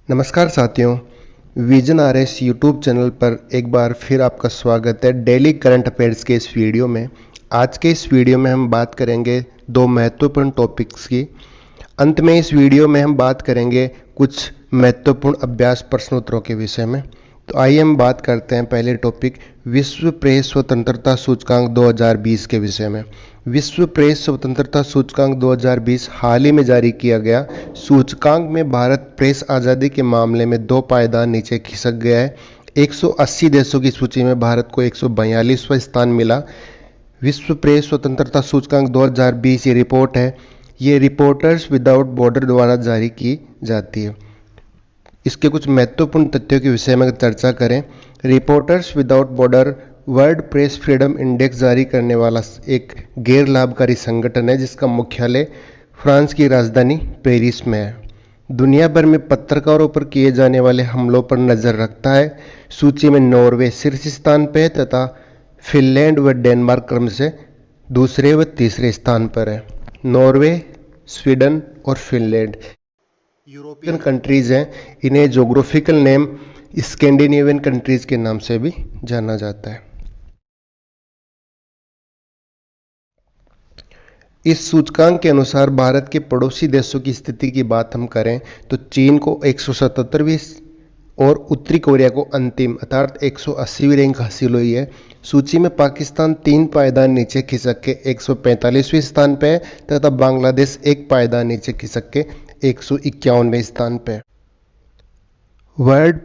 नमस्कार साथियों, vision RS YouTube channel पर एक बार फिर आपका स्वागत है डेली करंट अफेयर्स के इस वीडियो में। आज के इस वीडियो में हम बात करेंगे दो महत्वपूर्ण टॉपिक्स की। अंत में इस वीडियो में हम बात करेंगे कुछ महत्वपूर्ण अभ्यास प्रश्नोत्तरों के विषय में। तो आइए हम बात करते हैं पहले टॉपिक विश्व प्रेस स्वतंत्रता सूचकांक 2020 के विषय में। विश्व प्रेस स्वतंत्रता सूचकांक 2020 हाल ही में जारी किया गया सूचकांक में भारत प्रेस आज़ादी के मामले में 2 पायदान नीचे खिसक गया है। 180 देशों की सूची में भारत को 142वां स्थान मिला। विश्व प्रेस स्वतंत्रता सूचकांक 2020 ये रिपोर्ट है, ये रिपोर्टर्स विदाउट बॉर्डर द्वारा जारी की जाती है। इसके कुछ महत्वपूर्ण तथ्यों के विषय में चर्चा करें। Reporters without border world press freedom index जारी करने वाला एक गैर लाभकारी संगठन है जिसका मुख्यालय फ्रांस की राजधानी पेरिस में है। दुनिया भर में पत्रकारों पर किए जाने वाले हमलों पर नज़र रखता है। सूची में नॉर्वे शीर्ष स्थान पर है तथा फिनलैंड व डेनमार्क क्रम से दूसरे व तीसरे स्थान पर है। नॉर्वे, स्वीडन और फिनलैंड यूरोपियन कंट्रीज हैं। इन्हें जोग्राफिकल नेम स्कैंडिनेवियन कंट्रीज के नाम से भी जाना जाता है। इस सूचकांक के अनुसार भारत के पड़ोसी देशों की स्थिति की बात हम करें तो चीन को 177वीं और उत्तरी कोरिया को अंतिम अर्थात 180वीं रैंक हासिल हुई है। सूची में पाकिस्तान 3 पायदान नीचे खिसक के 145वें स्थान पे है तथा बांग्लादेश 1 पायदान नीचे खिसक के 151वें स्थान पे। वर्ल्ड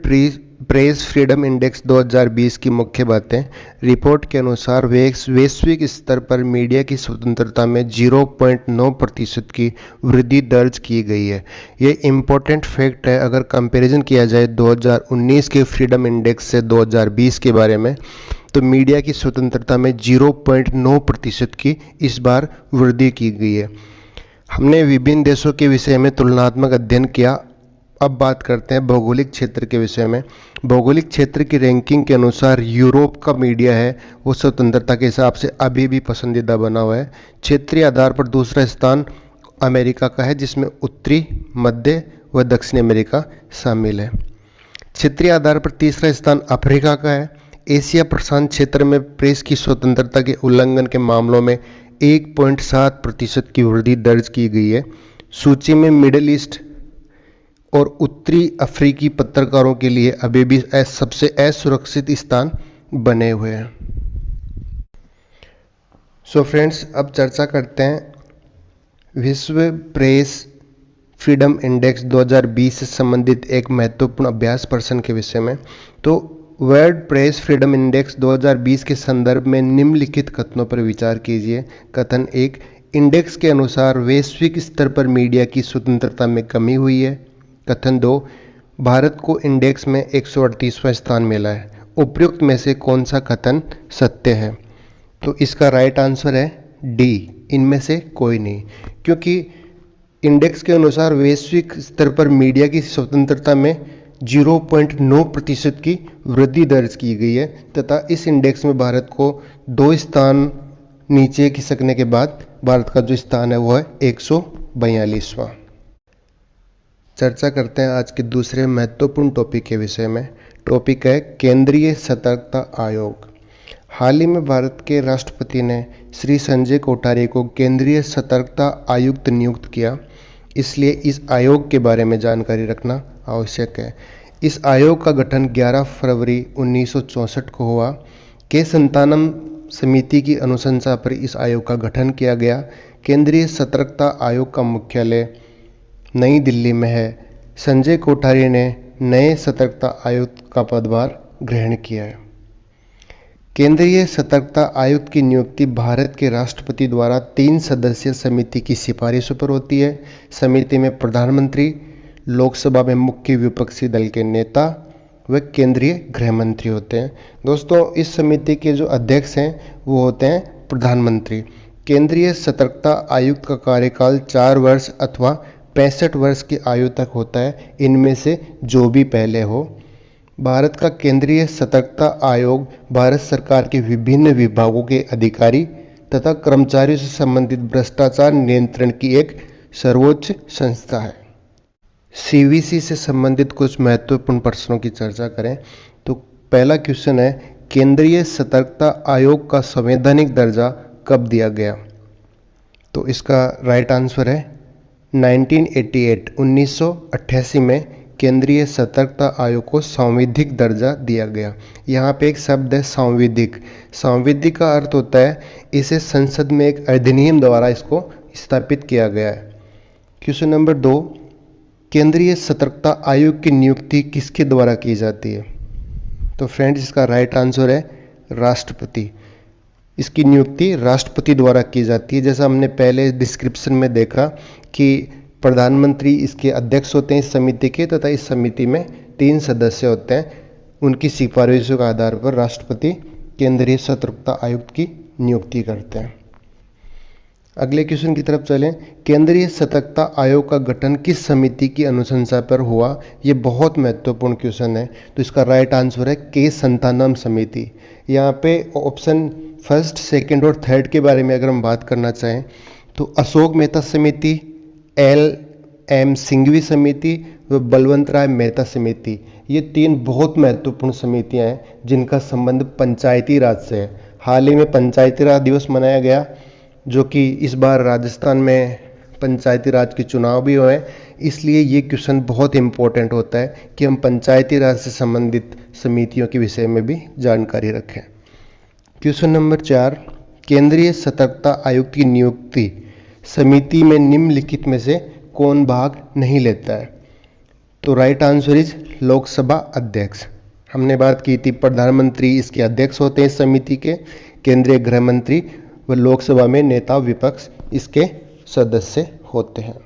प्रेस फ्रीडम इंडेक्स 2020 की मुख्य बातें। रिपोर्ट के अनुसार वैश्विक स्तर पर मीडिया की स्वतंत्रता में 0.9% की वृद्धि दर्ज की गई है। ये इम्पोर्टेंट फैक्ट है अगर कंपैरिजन किया जाए 2019 के फ्रीडम इंडेक्स से 2020 के बारे में, तो मीडिया की स्वतंत्रता में 0.9% की इस बार वृद्धि की गई है। हमने विभिन्न देशों के विषय में तुलनात्मक अध्ययन किया। अब बात करते हैं भौगोलिक क्षेत्र के विषय में। भौगोलिक क्षेत्र की रैंकिंग के अनुसार यूरोप का मीडिया है वो स्वतंत्रता के हिसाब से अभी भी पसंदीदा बना हुआ है। क्षेत्रीय आधार पर दूसरा स्थान अमेरिका का है जिसमें उत्तरी, मध्य व दक्षिण अमेरिका शामिल है। क्षेत्रीय आधार पर तीसरा स्थान अफ्रीका का है। एशिया प्रशांत क्षेत्र में प्रेस की स्वतंत्रता के उल्लंघन के मामलों में 1.7% की वृद्धि दर्ज की गई है। सूची में मिडिल ईस्ट और उत्तरी अफ्रीकी पत्रकारों के लिए अभी भी सबसे असुरक्षित स्थान बने हुए हैं। सो फ्रेंड्स, अब चर्चा करते हैं विश्व प्रेस फ्रीडम इंडेक्स 2020 से संबंधित एक महत्वपूर्ण अभ्यास प्रश्न के विषय में। तो वर्ल्ड प्रेस फ्रीडम इंडेक्स 2020 के संदर्भ में निम्नलिखित कथनों पर विचार कीजिए। कथन 1, इंडेक्स के अनुसार वैश्विक स्तर पर मीडिया की स्वतंत्रता में कमी हुई है। कथन 2, भारत को इंडेक्स में 138वां स्थान मिला है। उपयुक्त में से कौन सा कथन सत्य है? तो इसका राइट आंसर है डी, इनमें से कोई नहीं, क्योंकि इंडेक्स के अनुसार वैश्विक स्तर पर मीडिया की स्वतंत्रता में 0.9% की वृद्धि दर्ज की गई है तथा इस इंडेक्स में भारत को 2 स्थान नीचे खिसकने के बाद भारत का जो स्थान है वो है 142वां। चर्चा करते हैं आज के दूसरे महत्वपूर्ण टॉपिक के विषय में। टॉपिक है केंद्रीय सतर्कता आयोग। हाल ही में भारत के राष्ट्रपति ने श्री संजय कोठारी को केंद्रीय सतर्कता आयुक्त नियुक्त किया, इसलिए इस आयोग के बारे में जानकारी रखना आवश्यक है। इस आयोग का गठन 11 फरवरी 1964 को हुआ। के संतानम समिति की अनुशंसा पर इस आयोग का गठन किया गया। केंद्रीय सतर्कता आयोग का मुख्यालय नई दिल्ली में है। संजय कोठारी ने नए सतर्कता आयुक्त का पदभार ग्रहण किया है। केंद्रीय सतर्कता आयुक्त की नियुक्ति भारत के राष्ट्रपति द्वारा 3 सदस्यीय समिति की सिफारिशों पर होती है। समिति में प्रधानमंत्री, लोकसभा में मुख्य विपक्षी दल के नेता व केंद्रीय गृह मंत्री होते हैं। दोस्तों, इस समिति के जो अध्यक्ष हैं वो होते हैं प्रधानमंत्री। केंद्रीय सतर्कता आयुक्त का कार्यकाल 4 वर्ष अथवा 65 वर्ष की आयु तक होता है, इनमें से जो भी पहले हो। भारत का केंद्रीय सतर्कता आयोग भारत सरकार के विभिन्न विभागों के अधिकारी तथा कर्मचारियों से संबंधित भ्रष्टाचार नियंत्रण की एक सर्वोच्च संस्था है। सीवीसी से संबंधित कुछ महत्वपूर्ण प्रश्नों की चर्चा करें तो पहला क्वेश्चन है, केंद्रीय सतर्कता आयोग का संवैधानिक दर्जा कब दिया गया? तो इसका राइट आंसर है 1988 1988 में केंद्रीय सतर्कता आयोग को सांविधिक दर्जा दिया गया। यहाँ पे एक शब्द है सांविधिक। सांविधिक का अर्थ होता है इसे संसद में एक अधिनियम द्वारा इसको स्थापित किया गया है। क्वेश्चन नंबर 2, केंद्रीय सतर्कता आयोग की नियुक्ति किसके द्वारा की जाती है? तो फ्रेंड्स इसका राइट आंसर है राष्ट्रपति। इसकी नियुक्ति राष्ट्रपति द्वारा की जाती है। जैसा हमने पहले डिस्क्रिप्शन में देखा कि प्रधानमंत्री इसके अध्यक्ष होते हैं इस समिति के, तथा इस समिति में 3 सदस्य होते हैं। उनकी सिफारिशों के आधार पर राष्ट्रपति केंद्रीय सतर्कता आयुक्त की नियुक्ति करते हैं। अगले क्वेश्चन की तरफ चलें। केंद्रीय सतर्कता आयोग का गठन किस समिति की अनुशंसा पर हुआ? ये बहुत महत्वपूर्ण क्वेश्चन है। तो इसका राइट आंसर है के संतानम समिति। यहाँ पे ऑप्शन फर्स्ट, सेकंड और थर्ड के बारे में अगर हम बात करना चाहें तो अशोक मेहता समिति, एल.एम. सिंघवी समिति व बलवंत राय मेहता समिति, ये 3 बहुत महत्वपूर्ण समितियां हैं जिनका संबंध पंचायती राज से है। हाल ही में पंचायती राज दिवस मनाया गया, जो कि इस बार राजस्थान में पंचायती राज के चुनाव भी हुए, इसलिए ये क्वेश्चन बहुत इंपॉर्टेंट होता है कि हम पंचायती राज से संबंधित समितियों के विषय में भी जानकारी रखें। क्वेश्चन नंबर 4, केंद्रीय सतर्कता आयुक्त की नियुक्ति समिति में निम्नलिखित में से कौन भाग नहीं लेता है? तो राइट आंसर इज लोकसभा अध्यक्ष। हमने बात की थी प्रधानमंत्री इसके अध्यक्ष होते हैं इस समिति के, केंद्रीय गृह मंत्री व लोकसभा में नेता विपक्ष इसके सदस्य होते हैं।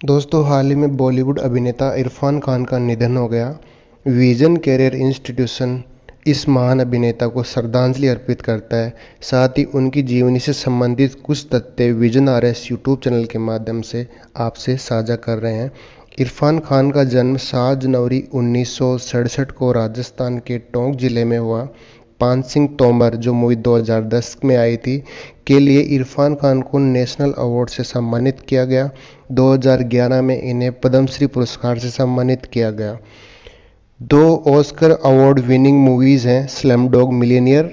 दोस्तों, हाल ही में बॉलीवुड अभिनेता इरफान खान का निधन हो गया। विजन कैरियर इंस्टीट्यूशन इस महान अभिनेता को श्रद्धांजलि अर्पित करता है। साथ ही उनकी जीवनी से संबंधित कुछ तथ्य विजन आरएस यूट्यूब चैनल के माध्यम से आपसे साझा कर रहे हैं। इरफान खान का जन्म 7 जनवरी 1967 को राजस्थान के टोंक जिले में हुआ। पान सिंह तोमर, जो मूवी 2010 में आई थी, के लिए इरफान खान को नेशनल अवार्ड से सम्मानित किया गया। 2011 में इन्हें पद्मश्री पुरस्कार से सम्मानित किया गया। 2 ऑस्कर अवार्ड विनिंग मूवीज़ हैं, स्लम डॉग मिलियनियर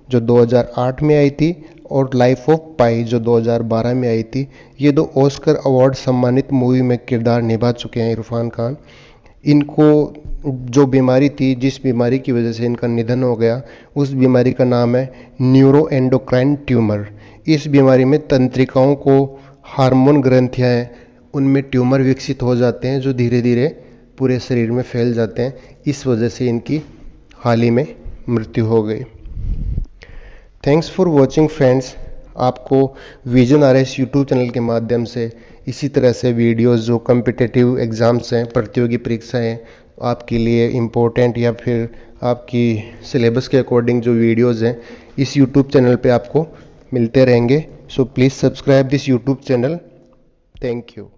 जो 2008 में आई थी और लाइफ ऑफ पाई जो 2012 में आई थी। ये 2 ऑस्कर अवार्ड सम्मानित मूवी में किरदार निभा चुके हैं इरफान खान। इनको जो बीमारी थी, जिस बीमारी की वजह से इनका निधन हो गया, उस बीमारी का नाम है न्यूरो एंडोक्राइन ट्यूमर। इस बीमारी में तंत्रिकाओं को हार्मोन ग्रंथियाँ हैं, उनमें ट्यूमर विकसित हो जाते हैं जो धीरे धीरे पूरे शरीर में फैल जाते हैं। इस वजह से इनकी हाल ही में मृत्यु हो गई। Thanks for watching friends. आपको विजन आरएस यूट्यूब चैनल के माध्यम से इसी तरह से वीडियोस जो कॉम्पिटिटिव एग्ज़ाम्स हैं, प्रतियोगी परीक्षाएं आपके लिए इम्पोर्टेंट या फिर आपकी सिलेबस के अकॉर्डिंग जो वीडियोस हैं, इस यूट्यूब चैनल पे आपको मिलते रहेंगे। So please subscribe this YouTube channel. Thank you.